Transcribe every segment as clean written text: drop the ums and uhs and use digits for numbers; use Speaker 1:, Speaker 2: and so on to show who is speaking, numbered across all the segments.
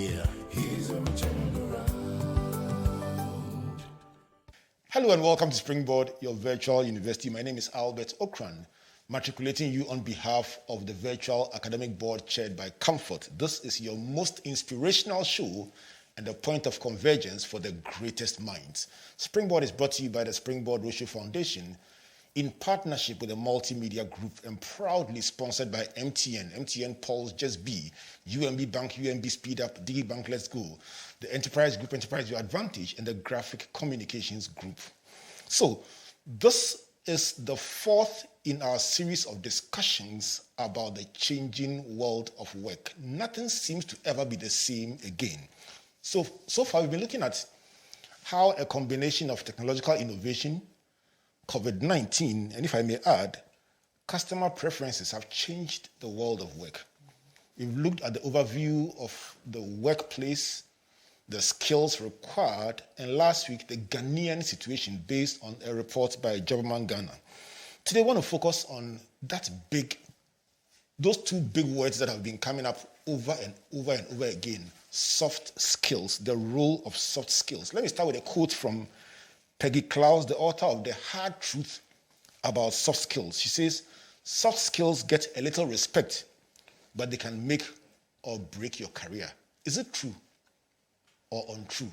Speaker 1: here.
Speaker 2: Hello and welcome to Springboard, your virtual university. My name is Albert Ocran, matriculating you on behalf of the virtual academic board chaired by Comfort. This is your most inspirational show and a point of convergence for the greatest minds. Springboard is brought to you by the Springboard Roadshow Foundation in partnership with the Multimedia Group and proudly sponsored by MTN Pulse Just Be, UMB Bank, UMB Speed Up, DigiBank Let's Go, the Enterprise Group, Enterprise Your Advantage, and the Graphic Communications Group. So, this is the fourth in our series of discussions about the changing world of work. Nothing seems to ever be the same again. So far we've been looking at how a combination of technological innovation, COVID-19, and if I may add, customer preferences have changed the world of work. We've looked at the overview of the workplace, the skills required, and last week, the Ghanaian situation based on a report by Jobberman Ghana. Today, I want to focus on those two big words that have been coming up over and over and over again, soft skills, the role of soft skills. Let me start with a quote from Peggy Klaus, the author of The Hard Truth About Soft Skills. She says, soft skills get a little respect, but they can make or break your career. Is it true or untrue?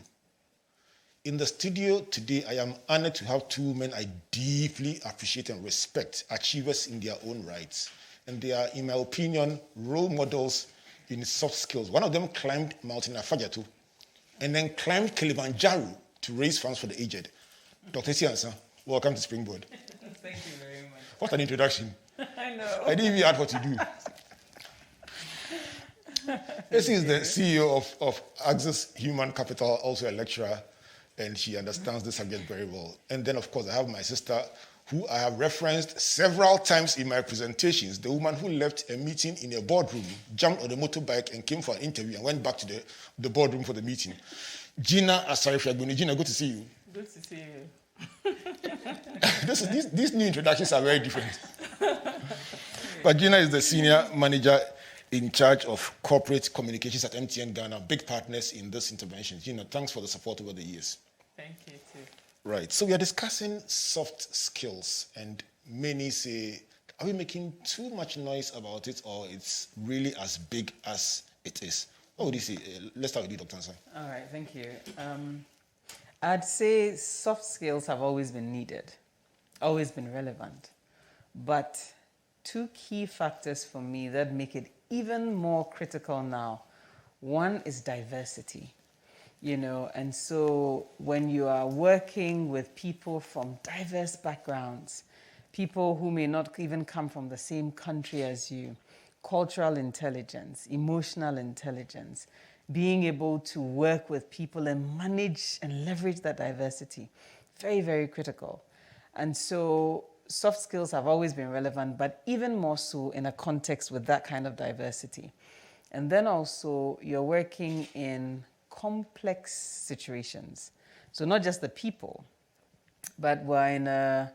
Speaker 2: In the studio today, I am honored to have two men I deeply appreciate and respect, achievers in their own rights. And they are, in my opinion, role models in soft skills. One of them climbed Mount Afadjato and then climbed Kilimanjaro to raise funds for the aged. Dr. Esi Ansah, welcome to Springboard.
Speaker 3: Thank you very much.
Speaker 2: What an introduction.
Speaker 3: I know.
Speaker 2: I didn't even add what you do. Esi is the CEO of Axis Human Capital, also a lecturer, and she understands the subject very well. And then, of course, I have my sister, who I have referenced several times in my presentations, the woman who left a meeting in a boardroom, jumped on a motorbike and came for an interview and went back to the boardroom for the meeting. Georgina Asare Fiagbenu. Gina, good to see you.
Speaker 3: Good to see you.
Speaker 2: These new introductions are very different. But Gina is the senior manager in charge of corporate communications at MTN Ghana, big partners in this intervention. Gina, thanks for the support over the years.
Speaker 3: Thank you, too.
Speaker 2: Right, so we are discussing soft skills, and many say, are we making too much noise about it, or it's really as big as it is? What would you say? Let's start with you, Dr. Ansah.
Speaker 3: All right, thank you. I'd say soft skills have always been needed, always been relevant. But two key factors for me that make it even more critical now. One is diversity, and so when you are working with people from diverse backgrounds, people who may not even come from the same country as you, cultural intelligence, emotional intelligence, being able to work with people and manage and leverage that diversity. Very, very critical. And so soft skills have always been relevant, but even more so in a context with that kind of diversity. And then also you're working in complex situations. So not just the people, but we're in a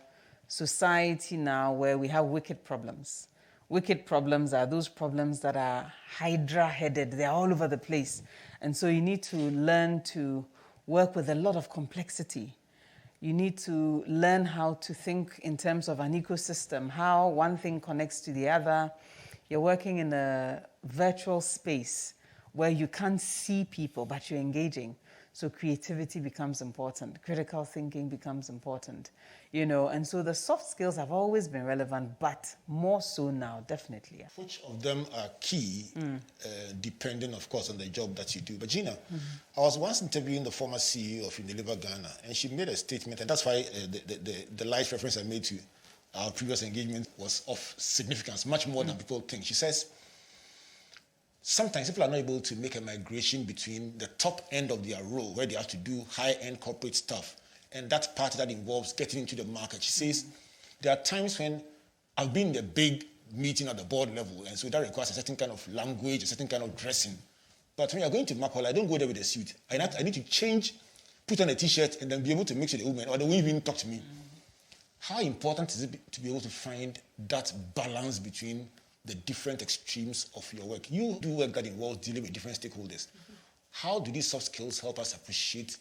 Speaker 3: society now where we have wicked problems. Wicked problems are those problems that are hydra-headed. They're all over the place. And so you need to learn to work with a lot of complexity. You need to learn how to think in terms of an ecosystem, how one thing connects to the other. You're working in a virtual space where you can't see people, but you're engaging. So creativity becomes important. Critical thinking becomes important, and so the soft skills have always been relevant, but more so now, definitely.
Speaker 2: Which of them are key, depending, of course, on the job that you do? But Gina, I was once interviewing the former CEO of Unilever Ghana, and she made a statement, and that's why the live reference I made to our previous engagement was of significance, much more than people think. She says, sometimes people are not able to make a migration between the top end of their role, where they have to do high-end corporate stuff, and that part that involves getting into the market. She says, there are times when I've been in a big meeting at the board level, and so that requires a certain kind of language, a certain kind of dressing. But when you're going to Mapole, I don't go there with a suit. I need to change, put on a T-shirt, and then be able to mix with the women, or they won't even talk to me. How important is it to be able to find that balance between the different extremes of your work? You do work that involves dealing with different stakeholders. How do these soft skills help us appreciate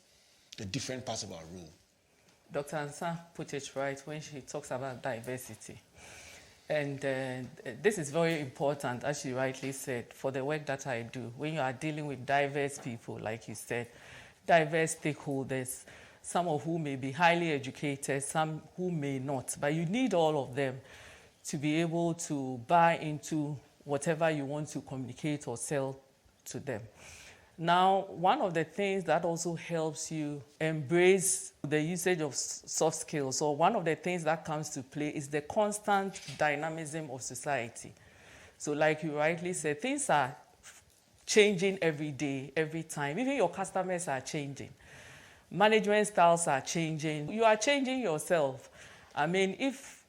Speaker 2: the different parts of our role?
Speaker 1: Dr. Ansah put it right when she talks about diversity. And this is very important, as she rightly said, for the work that I do. When you are dealing with diverse people, like you said, diverse stakeholders, some of whom may be highly educated, some who may not, but you need all of them to be able to buy into whatever you want to communicate or sell to them. Now, one of the things that also helps you embrace the usage of soft skills, or one of the things that comes to play, is the constant dynamism of society. So like you rightly said, things are changing every day, every time. Even your customers are changing. Management styles are changing. You are changing yourself. I mean, if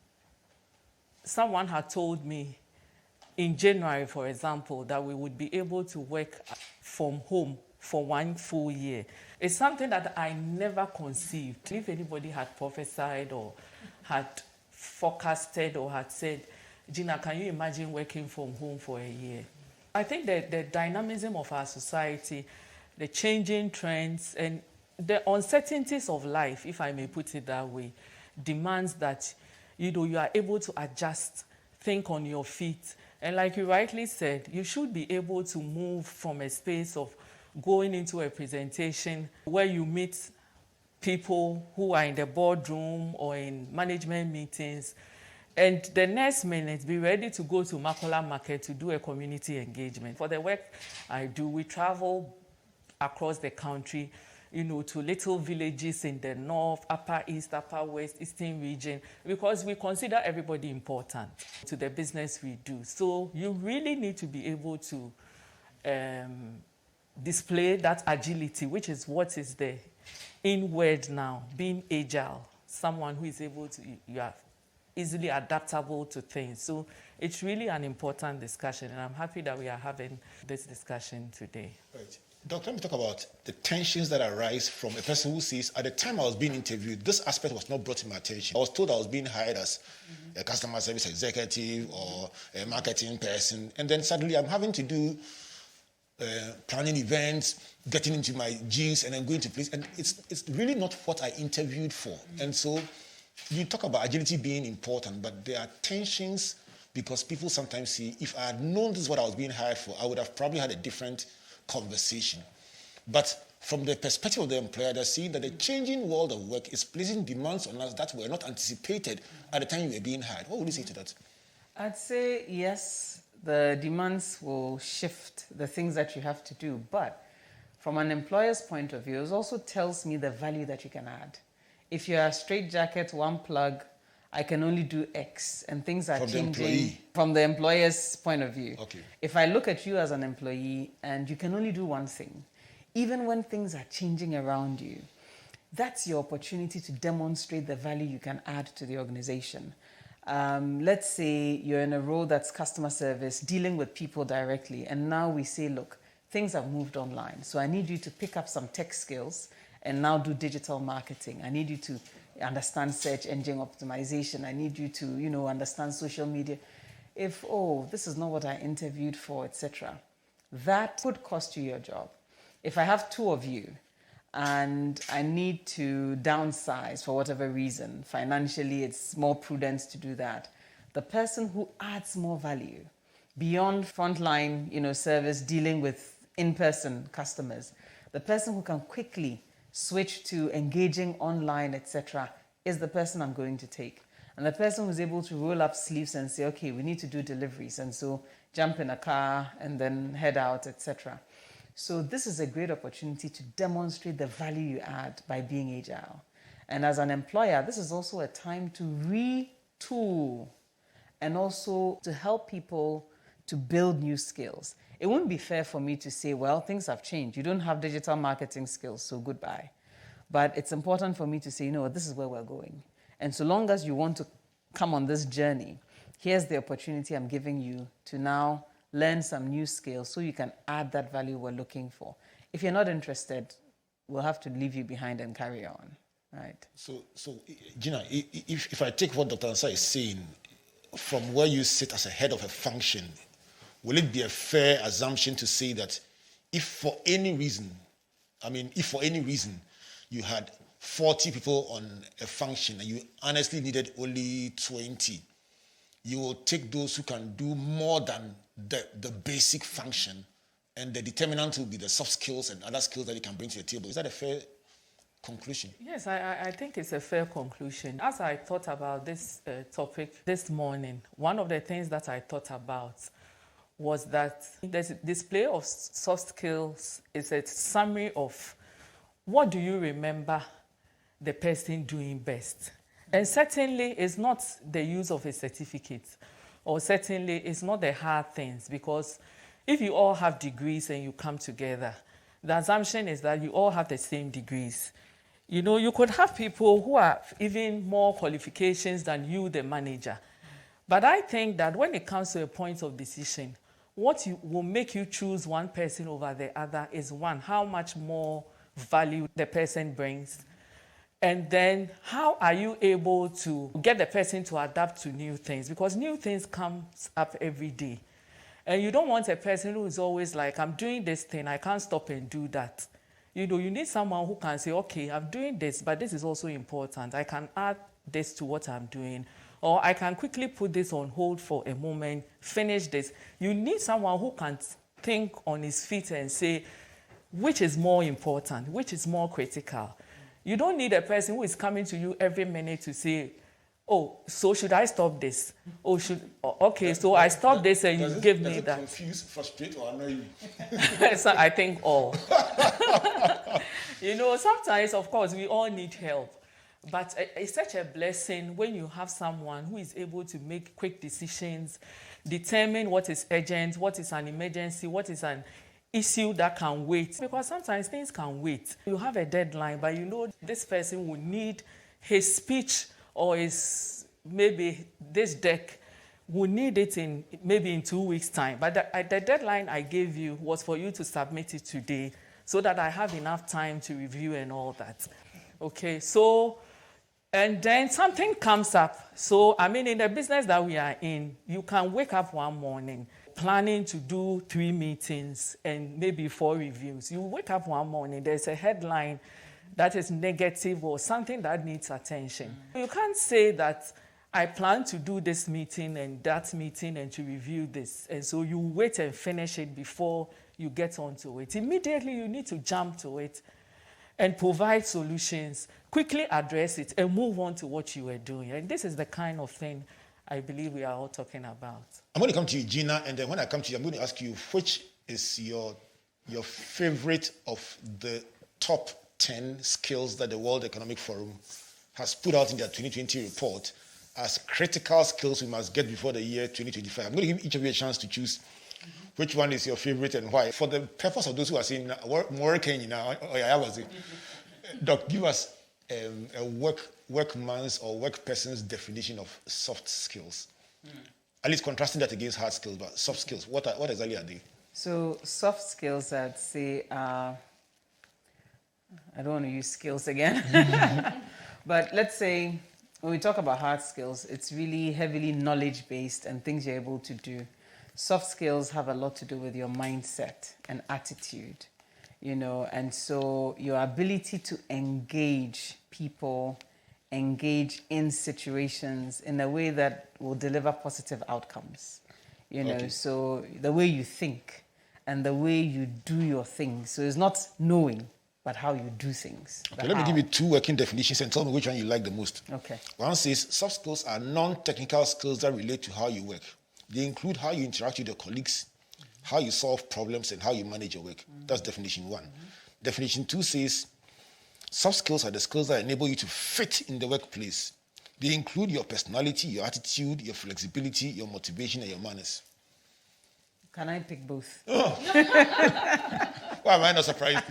Speaker 1: someone had told me in January, for example, that we would be able to work from home for 1 full year, it's something that I never conceived. If anybody had prophesied or had forecasted or had said, Gina, can you imagine working from home for a year? I think that the dynamism of our society, the changing trends, and the uncertainties of life, if I may put it that way, demands that you are able to adjust, think on your feet. And like you rightly said, you should be able to move from a space of going into a presentation where you meet people who are in the boardroom or in management meetings, and the next minute be ready to go to Makola Market to do a community engagement. For the work I do, we travel across the country, to little villages in the north, upper east, upper west, eastern region, because we consider everybody important to the business we do. So you really need to be able to display that agility, which is what is the in-word now, being agile, someone who is able to, you are easily adaptable to things. So it's really an important discussion, and I'm happy that we are having this discussion today.
Speaker 2: Right. Doctor, let me talk about the tensions that arise from a person who says, at the time I was being interviewed, this aspect was not brought to my attention. I was told I was being hired as a customer service executive or a marketing person, and then suddenly I'm having to do planning events, getting into my jeans, and then going to place, and it's really not what I interviewed for. And so you talk about agility being important, but there are tensions because people sometimes see, if I had known this is what I was being hired for, I would have probably had a different conversation. But from the perspective of the employer, they're seeing that the changing world of work is placing demands on us that were not anticipated at the time you were being hired. What would you say to that?
Speaker 3: I'd say yes, the demands will shift the things that you have to do, but from an employer's point of view, it also tells me the value that you can add. If you're a straitjacket, one plug, I can only do X, and things are changing from the employer's point of view.
Speaker 2: Okay.
Speaker 3: If I look at you as an employee and you can only do one thing, even when things are changing around you, that's your opportunity to demonstrate the value you can add to the organization. Let's say you're in a role that's customer service, dealing with people directly, and now we say, look, things have moved online, so I need you to pick up some tech skills and now do digital marketing. I need you to understand search engine optimization. I need you to, understand social media. If, this is not what I interviewed for, etc., that could cost you your job. If I have two of you and I need to downsize for whatever reason, financially it's more prudent to do that, the person who adds more value beyond frontline, service, dealing with in-person customers, the person who can quickly switch to engaging online, etc., is the person I'm going to take. And the person who's able to roll up sleeves and say, okay, we need to do deliveries, and so jump in a car and then head out, etc. So this is a great opportunity to demonstrate the value you add by being agile. And as an employer, this is also a time to retool and also to help people to build new skills. It wouldn't be fair for me to say, well, things have changed. You don't have digital marketing skills, so goodbye. But it's important for me to say, this is where we're going. And so long as you want to come on this journey, here's the opportunity I'm giving you to now learn some new skills so you can add that value we're looking for. If you're not interested, we'll have to leave you behind and carry on, right?
Speaker 2: So Gina, if I take what Dr. Ansah is saying, from where you sit as a head of a function, will it be a fair assumption to say that if for any reason you had 40 people on a function and you honestly needed only 20, you will take those who can do more than the basic function, and the determinant will be the soft skills and other skills that you can bring to the table. Is that a fair conclusion?
Speaker 1: Yes, I think it's a fair conclusion. As I thought about this topic this morning, one of the things that I thought about was that the display of soft skills is a summary of what do you remember the person doing best. And certainly it's not the use of a certificate, or certainly it's not the hard things, because if you all have degrees and you come together, the assumption is that you all have the same degrees. You know, you could have people who have even more qualifications than you, the manager. But I think that when it comes to a point of decision, what will make you choose one person over the other is, one, how much more value the person brings. And then how are you able to get the person to adapt to new things? Because new things come up every day. And you don't want a person who is always like, I'm doing this thing, I can't stop and do that. You know, you need someone who can say, okay, I'm doing this, but this is also important. I can add this to what I'm doing. Or I can quickly put this on hold for a moment, finish this. You need someone who can think on his feet and say, which is more important, which is more critical. You don't need a person who is coming to you every minute to say, oh, so should I stop this? Oh, okay, so I stop this and you give me that.
Speaker 2: Does it confuse, frustrate, or annoy you?
Speaker 1: So I think all. You know, sometimes, of course, we all need help. But it's such a blessing when you have someone who is able to make quick decisions, determine what is urgent, what is an emergency, what is an issue that can wait. Because sometimes things can wait. You have a deadline, but you know this person will need his speech or his, maybe this deck, will need it maybe in 2 weeks' time. But the deadline I gave you was for you to submit it today so that I have enough time to review and all that. Okay, so, and then something comes up. So, I mean, in the business that we are in, you can wake up one morning planning to do 3 meetings and maybe 4 reviews. You wake up one morning, there's a headline that is negative or something that needs attention. You can't say that I plan to do this meeting and that meeting and to review this. And so you wait and finish it before you get onto it. Immediately you need to jump to it and provide solutions, quickly address it, and move on to what you were doing. And this is the kind of thing I believe we are all talking about.
Speaker 2: I'm going to come to you, Gina, and then when I come to you, I'm going to ask you, which is your favorite of the top 10 skills that the World Economic Forum has put out in their 2020 report as critical skills we must get before the year 2025. I'm going to give each of you a chance to choose which one is your favorite and why. For the purpose of those who are saying, working now, Doc, give us a workman's or work person's definition of soft skills. At least contrasting that against hard skills, but soft skills. What exactly are they?
Speaker 3: So soft skills, I'd say, I don't want to use skills again, but let's say when we talk about hard skills, it's really heavily knowledge-based and things you're able to do. Soft skills have a lot to do with your mindset and attitude, you know, and so your ability to engage people, engage in situations in a way that will deliver positive outcomes, you know, so the way you think and the way you do your things. So it's not knowing, but how you do things.
Speaker 2: Okay, let me give you 2 working definitions and tell me which one you like the most.
Speaker 3: Okay.
Speaker 2: One says soft skills are non-technical skills that relate to how you work. They include how you interact with your colleagues, how you solve problems, and how you manage your work. That's definition 1. Definition 2 says soft skills are the skills that enable you to fit in the workplace. They include your personality, your attitude, your flexibility, your motivation, and your manners.
Speaker 3: Can I pick both?
Speaker 2: Oh. Why am I not surprised?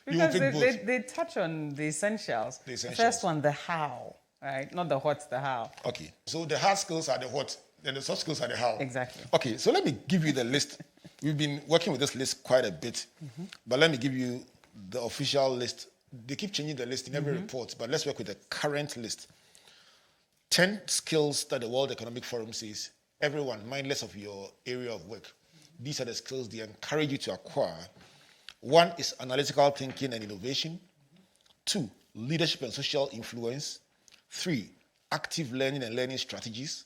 Speaker 3: Because they touch on the essentials. The first one, the how, right? Not the what, the how.
Speaker 2: Okay. So the hard skills are the what, then the soft skills are the how.
Speaker 3: Exactly.
Speaker 2: Okay, so let me give you the list. We've been working with this list quite a bit, but let me give you the official list. They keep changing the list in every report, but let's work with the current list. 10 skills that the World Economic Forum says, everyone, mindless of your area of work, These are the skills they encourage you to acquire. 1 is analytical thinking and innovation. 2, leadership and social influence. 3, active learning and learning strategies.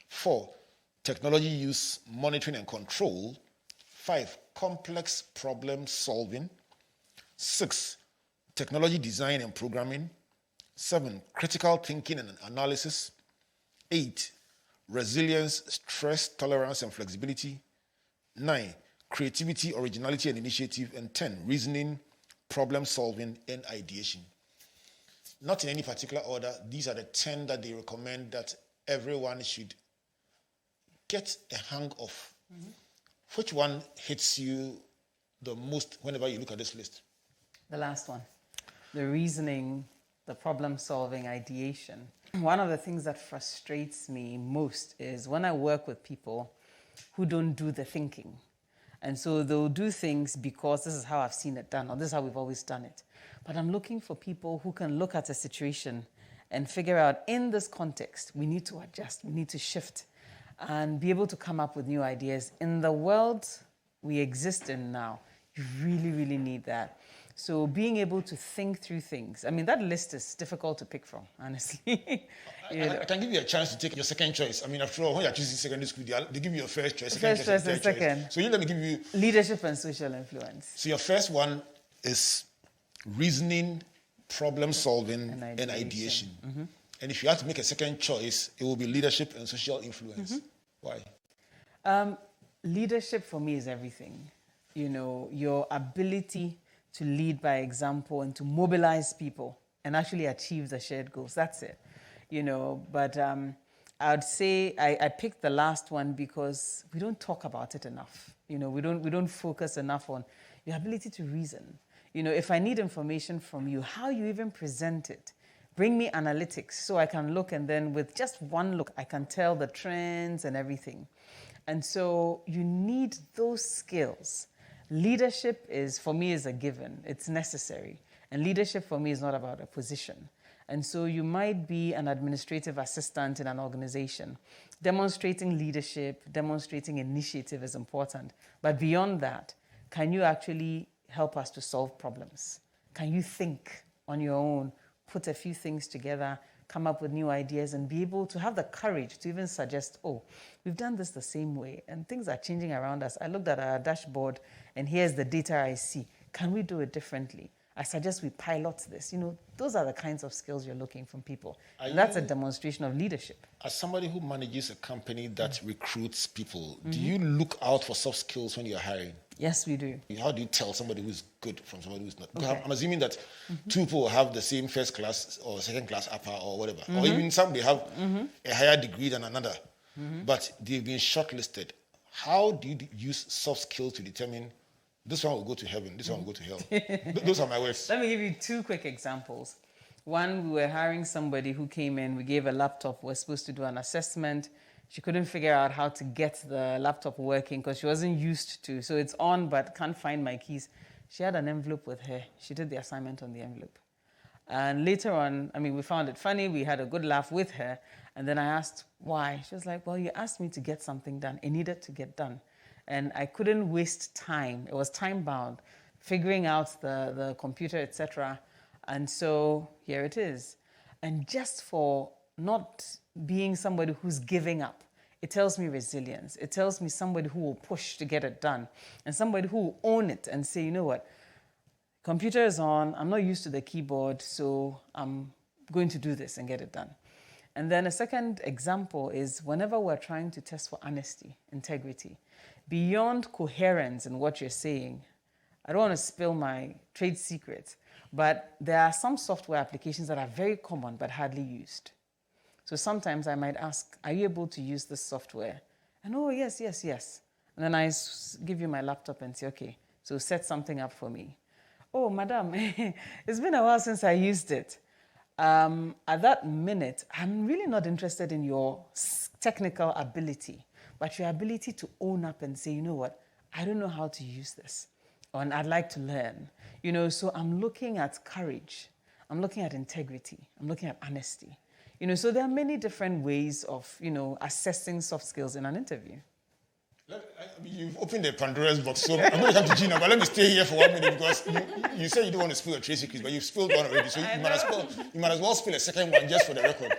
Speaker 2: 4, technology use, monitoring and control. 5, complex problem solving. 6, technology design and programming. 7, critical thinking and analysis. 8, resilience, stress, tolerance, and flexibility. 9, creativity, originality, and initiative. And 10, reasoning, problem solving, and ideation. Not in any particular order, these are the 10 that they recommend that everyone should get a hang of. Which one hits you the most whenever you look at this list?
Speaker 3: The last one, the reasoning, the problem solving, ideation. One of the things that frustrates me most is when I work with people who don't do the thinking. And so they'll do things because this is how I've seen it done, or this is how we've always done it. But I'm looking for people who can look at a situation and figure out, in this context, we need to adjust, we need to shift, and be able to come up with new ideas. In the world we exist in now, you really, really need that. So being able to think through things. I mean, that list is difficult to pick from, honestly.
Speaker 2: I can give you a chance to take your second choice. I mean, after all, when you're choosing secondary school, they give you your first choice, second
Speaker 3: First
Speaker 2: choice,
Speaker 3: choice and
Speaker 2: third
Speaker 3: second.
Speaker 2: choice. So you let me give you...
Speaker 3: Leadership and social influence.
Speaker 2: So your first one is reasoning, problem solving, and ideation. And if you have to make a second choice, it will be leadership and social influence. Why?
Speaker 3: Leadership for me is everything. You know, your ability to lead by example and to mobilize people and actually achieve the shared goals. That's it. You know, but I would say I picked the last one because we don't talk about it enough. You know, we don't focus enough on your ability to reason. You know, if I need information from you, how you even present it. Bring me analytics so I can look, and then with just one look, I can tell the trends and everything. And so you need those skills. Leadership for me, is a given. It's necessary. And leadership for me is not about a position. And so you might be an administrative assistant in an organization. Demonstrating leadership, demonstrating initiative is important. But beyond that, can you actually help us to solve problems? Can you think on your own, put a few things together, come up with new ideas, and be able to have the courage to even suggest, oh, we've done this the same way, and things are changing around us. I looked at our dashboard, and here's the data I see. Can we do it differently? I suggest we pilot this. You know, those are the kinds of skills you're looking from people. And that's a demonstration of leadership.
Speaker 2: As somebody who manages a company that recruits people, do you look out for soft skills when you're hiring?
Speaker 3: Yes, we do.
Speaker 2: How do you tell somebody who's good from somebody who's not?
Speaker 3: Okay.
Speaker 2: I'm assuming that two people have the same first class or second class upper or whatever. Or even some, they have a higher degree than another. But they've been shortlisted. How do you use soft skills to determine this one will go to heaven, this one will go to hell? Those are my words.
Speaker 3: Let me give you 2 quick examples. One, we were hiring somebody who came in, we gave a laptop, we were supposed to do an assessment. She couldn't figure out how to get the laptop working because she wasn't used to. So it's on, but can't find my keys. She had an envelope with her. She did the assignment on the envelope. And later on, I mean, we found it funny. We had a good laugh with her. And then I asked why. She was like, well, you asked me to get something done. It needed to get done. And I couldn't waste time. It was time bound, figuring out the computer, etc. And so here it is. And just for not being somebody who's giving up, it tells me resilience. It tells me somebody who will push to get it done, and somebody who will own it and say, you know what, computer is on, I'm not used to the keyboard, so I'm going to do this and get it done. And then a second example is whenever we're trying to test for honesty, integrity, beyond coherence in what you're saying, I don't want to spill my trade secrets, but there are some software applications that are very common but hardly used. So sometimes I might ask, are you able to use this software? And oh, yes. And then I give you my laptop and say, okay, so set something up for me. Oh, madam, it's been a while since I used it. At that minute, I'm really not interested in your technical ability, but your ability to own up and say, you know what, I don't know how to use this, and I'd like to learn. You know, so I'm looking at courage. I'm looking at integrity. I'm looking at honesty. You know, so there are many different ways of, you know, assessing soft skills in an interview.
Speaker 2: I mean, you've opened the Pandora's box, so I'm going to come to Gina, but let me stay here for 1 minute because you said you don't want to spill your trade secrets, but you've spilled one already, so you might as well spill a second one just for the record.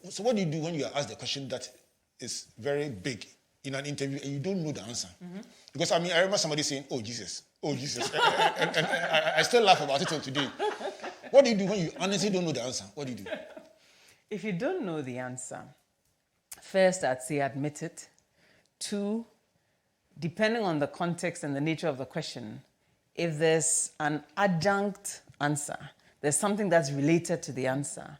Speaker 2: So what do you do when you are asked a question that is very big in an interview and you don't know the answer? Mm-hmm. Because, I mean, I remember somebody saying, oh, Jesus. and I still laugh about it till today. What do you do when you honestly don't know the answer? What do you do?
Speaker 3: If you don't know the answer, first, I'd say admit it. 2, depending on the context and the nature of the question, if there's an adjunct answer, there's something that's related to the answer.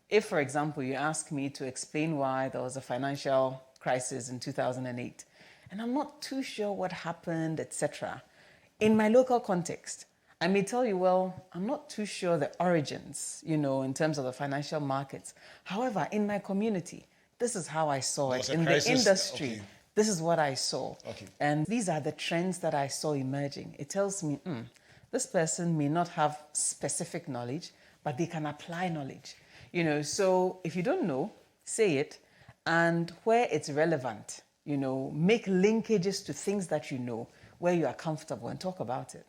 Speaker 3: If, for example, you ask me to explain why there was a financial crisis in 2008, and I'm not too sure what happened, etc., in my local context, I may tell you, well, I'm not too sure the origins, in terms of the financial markets. However, in my community, this is how I saw it. In the industry, okay. This is what I saw. Okay. And these are the trends that I saw emerging. It tells me, this person may not have specific knowledge, but they can apply knowledge. So if you don't know, say it. And where it's relevant, make linkages to things that you know, where you are comfortable, and talk about it.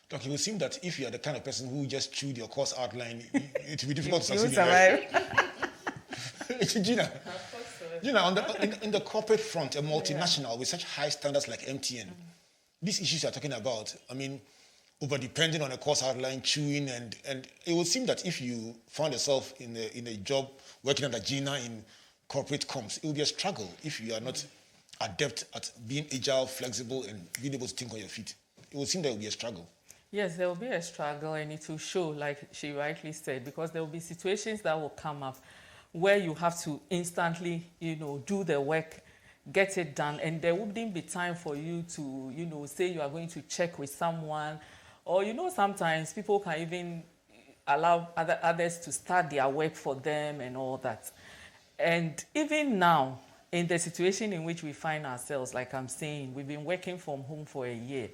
Speaker 2: Doc, it would seem that if you are the kind of person who just chewed your course outline, it will be difficult to succeed in life. Gina, in the corporate front, a multinational with such high standards like MTN, these issues you're talking about, I mean, over-depending on a course outline, chewing, and it would seem that if you found yourself in a job working under Gina in corporate comms, it would be a struggle if you are not adept at being agile, flexible, and being able to think on your feet. It would seem there will be a struggle.
Speaker 1: Yes, there will be a struggle, and it will show, like she rightly said, because there will be situations that will come up where you have to instantly, do the work, get it done, and there wouldn't be time for you to, say you are going to check with someone, or, sometimes people can even allow others to start their work for them and all that. And even now, in the situation in which we find ourselves, like I'm saying, we've been working from home for a year.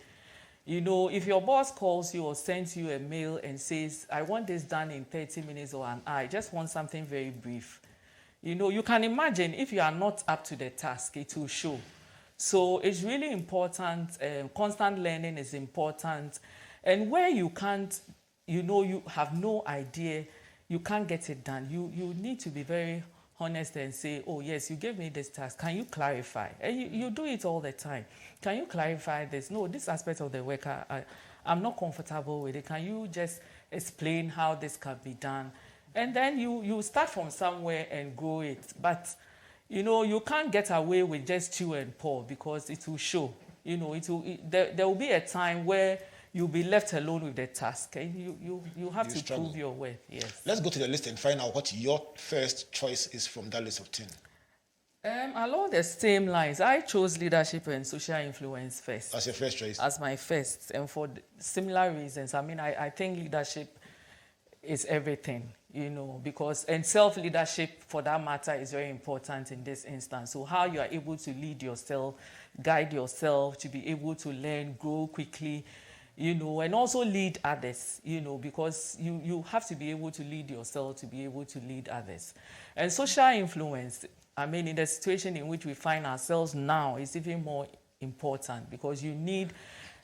Speaker 1: If your boss calls you or sends you a mail and says, I want this done in 30 minutes or an hour, I just want something very brief. You can imagine if you are not up to the task, it will show. So it's really important. Constant learning is important. And where you can't, you have no idea, you can't get it done, you need to be very honest and say, oh, yes, you gave me this task. Can you clarify? And you do it all the time. Can you clarify this? No, this aspect of the work, I'm not comfortable with it. Can you just explain how this can be done? And then you start from somewhere and grow it. But, you can't get away with just chew and paw because it will show. There will be a time where you'll be left alone with the task. And you have to struggle. Prove your worth. Yes.
Speaker 2: Let's go to the list and find out what your first choice is from that list of 10.
Speaker 1: Along the same lines, I chose leadership and social influence first.
Speaker 2: As your first choice?
Speaker 1: As my first, and for similar reasons. I mean, I think leadership is everything, because, and self-leadership, for that matter, is very important in this instance. So how you are able to lead yourself, guide yourself, to be able to learn, grow quickly, and also lead others, because you have to be able to lead yourself to be able to lead others. And social influence, I mean, in the situation in which we find ourselves now, is even more important because you need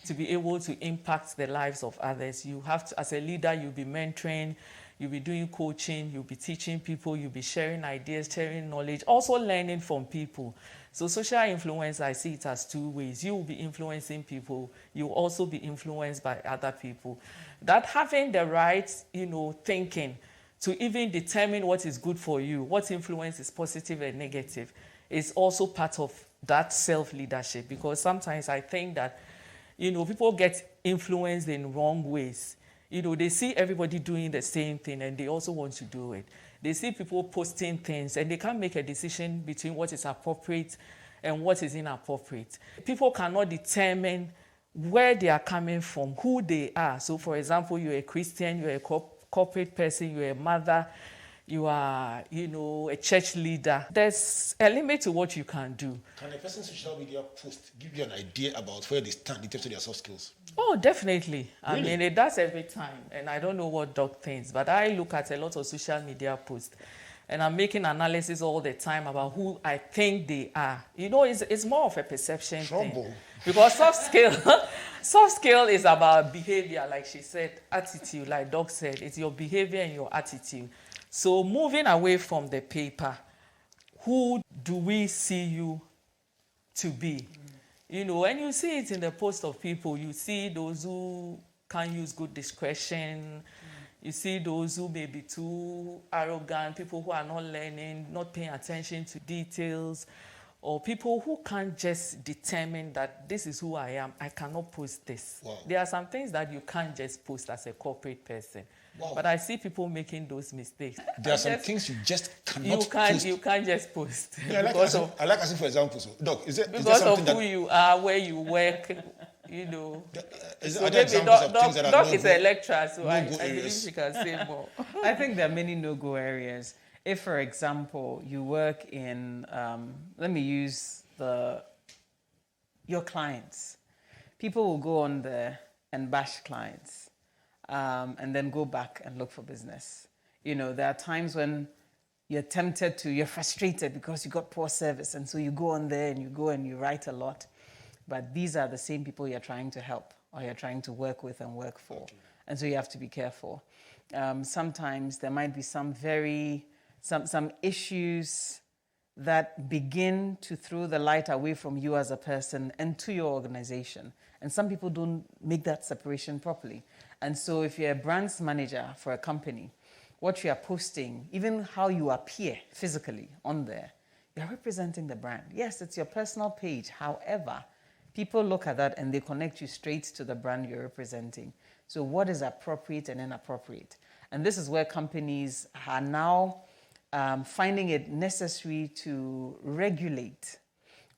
Speaker 1: to be able to impact the lives of others. You have to, as a leader, you'll be mentoring, you'll be doing coaching, you'll be teaching people, you'll be sharing ideas, sharing knowledge, also learning from people. So social influence, I see it as two ways. You will be influencing people. You will also be influenced by other people. That having the right, thinking to even determine what is good for you, what influence is positive and negative, is also part of that self-leadership. Because sometimes I think that, people get influenced in wrong ways. They see everybody doing the same thing and they also want to do it. They see people posting things and they can't make a decision between what is appropriate and what is inappropriate. People cannot determine where they are coming from, who they are. So, for example, you're a Christian, you're a corporate person, you're a mother, you are, a church leader. There's a limit to what you can do.
Speaker 2: Can a person's social media post give you an idea about where they stand in terms of their soft skills?
Speaker 1: Oh, definitely.
Speaker 2: Really?
Speaker 1: I mean, it does every time. And I don't know what Doc thinks, but I look at a lot of social media posts. and I'm making analysis all the time about who I think they are. You know, it's more of a perception thing. Because soft skill is about behavior, like she said, attitude, like Doc said. It's your behavior and your attitude. So moving away from the paper, who do we see you to be? You know, when you see it in the post of people, you see those who can't use good discretion. You see those who may be too arrogant, people who are not learning, not paying attention to details, or people who can't just determine that this is who I am, I cannot post this.
Speaker 2: Wow.
Speaker 1: There are some things that you can't just post as a corporate person.
Speaker 2: Wow.
Speaker 1: But I see people making those mistakes.
Speaker 2: There are some things you just cannot post.
Speaker 1: You can't just post.
Speaker 2: Yeah, I like asking for examples. Doc, is there
Speaker 1: because
Speaker 2: something
Speaker 1: of who you are, where you work, you know.
Speaker 2: Are there examples of things that are
Speaker 1: Doc is a lecturer, so I believe she can say more.
Speaker 3: I think there are many no-go areas. If, for example, you work in, let me use your clients. People will go on there and bash clients, and then go back and look for business. You know, there are times when you're frustrated because you got poor service, and so you go on there and you write a lot. But these are the same people you're trying to help or you're trying to work with and work for. Okay. And so you have to be careful. Sometimes there might be some issues that begin to throw the light away from you as a person and to your organization. And some people don't make that separation properly. And so if you're a brands manager for a company, what you are posting, even how you appear physically on there, you're representing the brand. Yes, it's your personal page. However, people look at that and they connect you straight to the brand you're representing. So what is appropriate and inappropriate? And this is where companies are now finding it necessary to regulate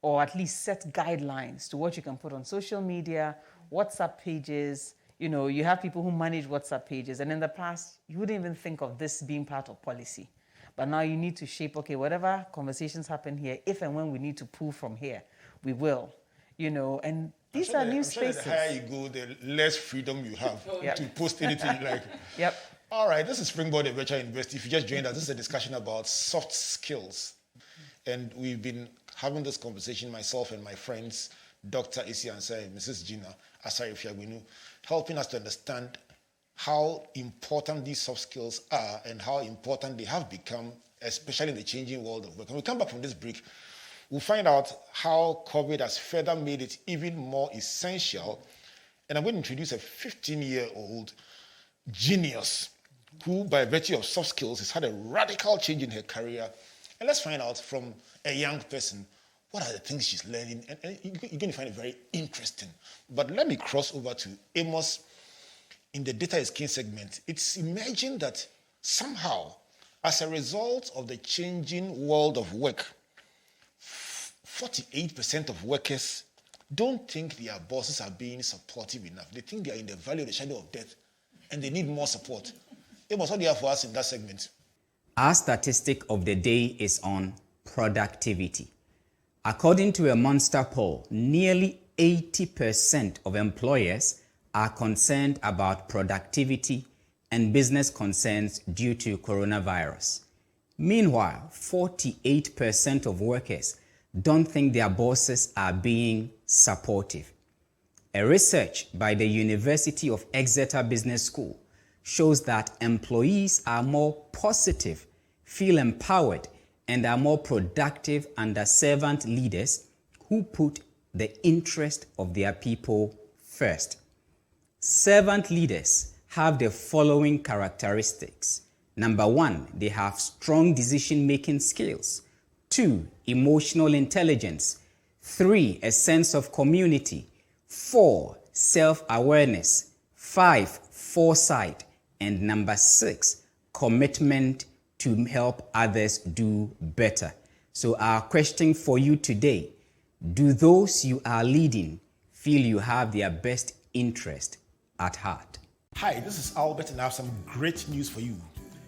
Speaker 3: or at least set guidelines to what you can put on social media, WhatsApp pages. You know, you have people who manage WhatsApp pages. And in the past, you wouldn't even think of this being part of policy. But now you need to shape, okay, whatever conversations happen here, if and when we need to pull from here, we will. You know, and these are new spaces.
Speaker 2: The higher you go, the less freedom you have to post anything you like.
Speaker 3: Yep.
Speaker 2: All right, this is Springboard at Virtual University. If you just joined us, this is a discussion about soft skills. And we've been having this conversation, myself and my friends, Dr. Esi Ansah and Mrs. Georgina Asare Fiagbenu, helping us to understand how important these soft skills are and how important they have become, especially in the changing world of work. When we come back from this break, we'll find out how COVID has further made it even more essential. And I'm going to introduce a 15-year-old genius who, by virtue of soft skills, has had a radical change in her career. And let's find out from a young person, what are the things she's learning? And you're going to find it very interesting. But let me cross over to Amos in the Data is King segment. It's emerging that somehow, as a result of the changing world of work, 48% of workers don't think their bosses are being supportive enough. They think they are in the valley of the shadow of death and they need more support. Amos, what do you have for us in that segment?
Speaker 4: Our statistic of the day is on productivity. According to a Monster poll, nearly 80% of employers are concerned about productivity and business concerns due to coronavirus. Meanwhile, 48% of workers don't think their bosses are being supportive. A research by the University of Exeter Business School shows that employees are more positive, feel empowered, and are more productive under servant leaders who put the interest of their people first. Servant leaders have the following characteristics. Number 1, they have strong decision-making skills. 2, emotional intelligence. 3, a sense of community. 4, self-awareness. 5, foresight. And number 6, commitment to help others do better. So our question for you today, do those you are leading feel you have their best interest at heart?
Speaker 2: Hi, this is Albert and I have some great news for you.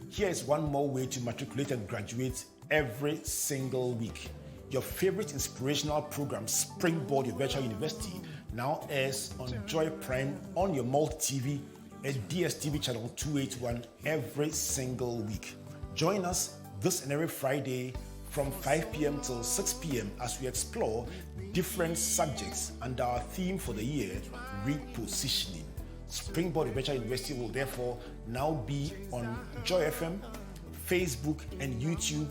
Speaker 2: Here is one more way to matriculate and graduate every single week. Your favorite inspirational program, Springboard, your virtual university, now airs on Joy Prime on your multi-TV at DSTV channel 281 every single week. Join us this and every Friday from 5 p.m. till 6 p.m. as we explore different subjects under our theme for the year, repositioning. Springboard Virtual University will therefore now be on Joy FM, Facebook, and YouTube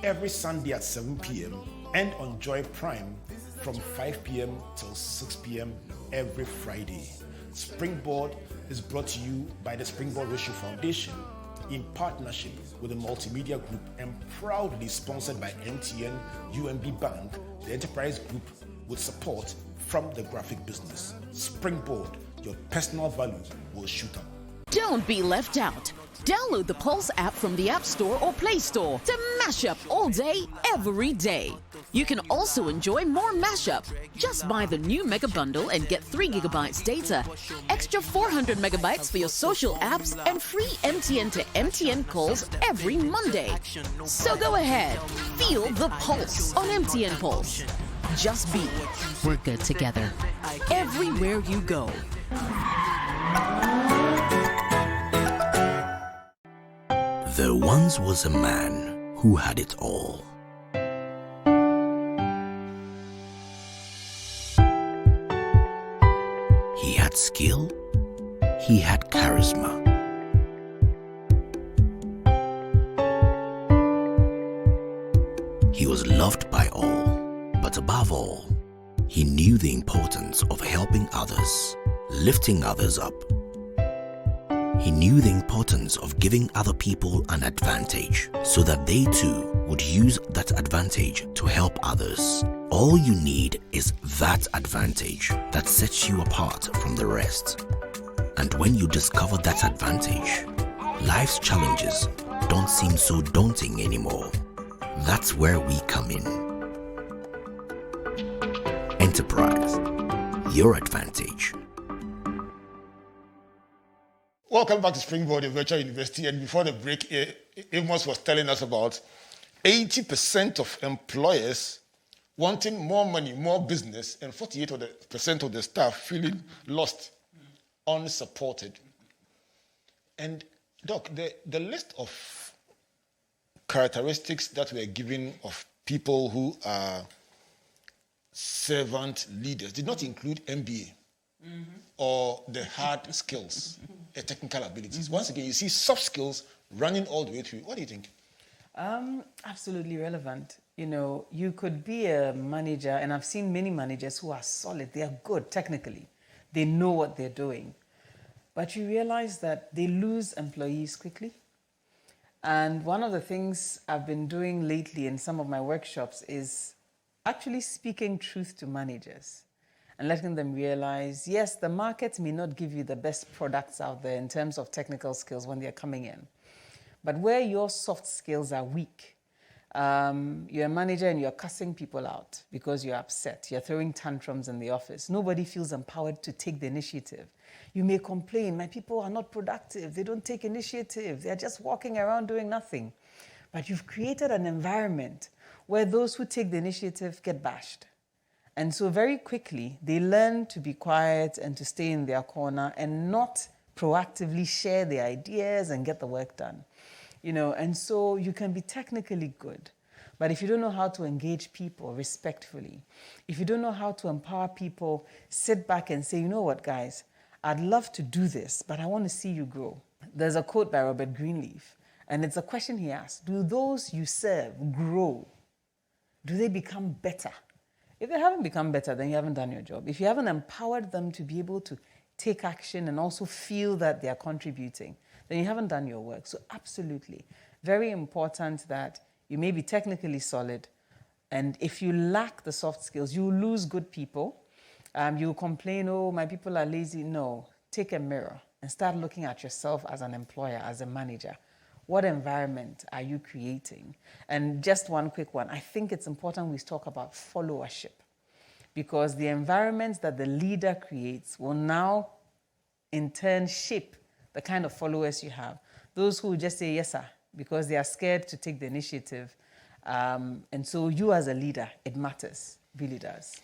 Speaker 2: every Sunday at 7 p.m. and on Joy Prime from 5 p.m. till 6 p.m. every Friday. Springboard is brought to you by the Springboard Ratio Foundation in partnership with the Multimedia Group and proudly sponsored by MTN, UMB Bank, the Enterprise Group, with support from the graphic business. Springboard, your personal value will shoot up.
Speaker 5: Don't be left out. Download the Pulse app from the App Store or Play Store to mash up all day, every day. You can also enjoy more mashup. Just buy the new Mega Bundle and get 3 gigabytes data, extra 400 megabytes for your social apps, and free MTN to MTN calls every Monday. So go ahead, feel the pulse on MTN Pulse. Just be. We're good together. Everywhere you go.
Speaker 6: There once was a man who had it all. He had skill, he had charisma. He was loved by all, but above all, he knew the importance of helping others, lifting others up. He knew the importance of giving other people an advantage so that they too would use that advantage to help others. All you need is that advantage that sets you apart from the rest. And when you discover that advantage, life's challenges don't seem so daunting anymore. That's where we come in. Enterprise, your advantage.
Speaker 2: Welcome back to Springboard, the virtual university. And before the break, Amos was telling us about 80% of employers wanting more money, more business, and 48% of the staff feeling lost, unsupported. And Doc, the list of characteristics that we're given of people who are servant leaders did not include MBA. Or the hard skills, the technical abilities. Once again, you see soft skills running all the way through. What do you think?
Speaker 3: Absolutely relevant. You know, you could be a manager, and I've seen many managers who are solid. They are good technically. They know what they're doing. But you realize that they lose employees quickly. And one of the things I've been doing lately in some of my workshops is actually speaking truth to managers. And letting them realize, yes, the market may not give you the best products out there in terms of technical skills when they're coming in. But where your soft skills are weak, you're a manager and you're cussing people out because you're upset. You're throwing tantrums in the office. Nobody feels empowered to take the initiative. You may complain, my people are not productive. They don't take initiative. They're just walking around doing nothing. But you've created an environment where those who take the initiative get bashed. And so very quickly, they learn to be quiet and to stay in their corner and not proactively share their ideas and get the work done. You know, and so you can be technically good, but if you don't know how to engage people respectfully, if you don't know how to empower people, sit back and say, you know what, guys, I'd love to do this, but I want to see you grow. There's a quote by Robert Greenleaf, and it's a question he asked: do those you serve grow? Do they become better? If they haven't become better, then you haven't done your job. If you haven't empowered them to be able to take action and also feel that they are contributing, then you haven't done your work. So absolutely, very important that you may be technically solid, and if you lack the soft skills, you lose good people. You complain, oh, my people are lazy. No, take a mirror and start looking at yourself as an employer, as a manager. What environment are you creating? And just one quick one. I think it's important we talk about followership, because the environments that the leader creates will now in turn shape the kind of followers you have. Those who just say yes, sir, because they are scared to take the initiative. And so you as a leader, it matters, really does.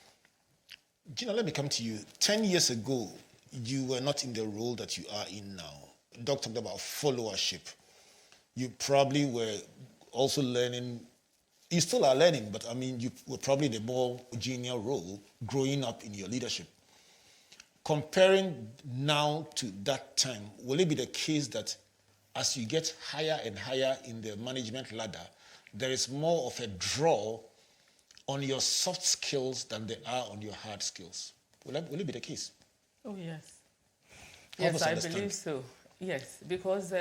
Speaker 2: Gina, let me come to you. 10 years ago, you were not in the role that you are in now. Doc talked about followership. You probably were also learning. You still are learning, but I mean, you were probably the more junior role growing up in your leadership. Comparing now to that time, will it be the case that as you get higher and higher in the management ladder, there is more of a draw on your soft skills than there are on your hard skills? Will it be the case?
Speaker 1: Oh, yes.
Speaker 2: Help
Speaker 1: Yes,
Speaker 2: us
Speaker 1: I
Speaker 2: understand.
Speaker 1: believe so. Yes, because